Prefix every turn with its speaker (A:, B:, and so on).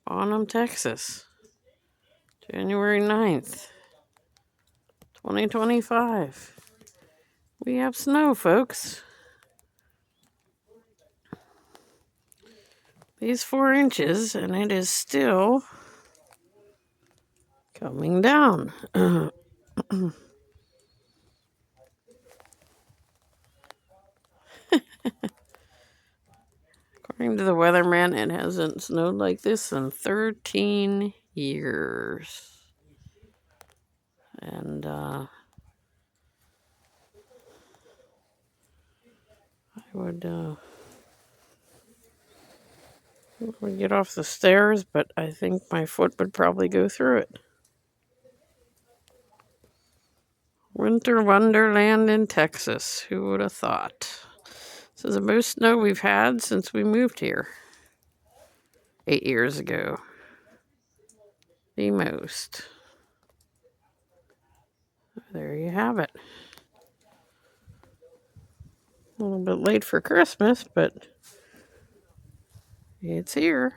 A: Bonham, Texas, January 9th, 2025. We have snow, folks. These 4 inches, and it is still coming down. According to the weatherman, it hasn't snowed like this in 13 years. And I would get off the stairs, but I think my foot would probably go through it. Winter wonderland in Texas. Who would have thought? This is the most snow we've had since we moved here 8 years ago. The most. There you have it. A little bit late for Christmas, but it's here.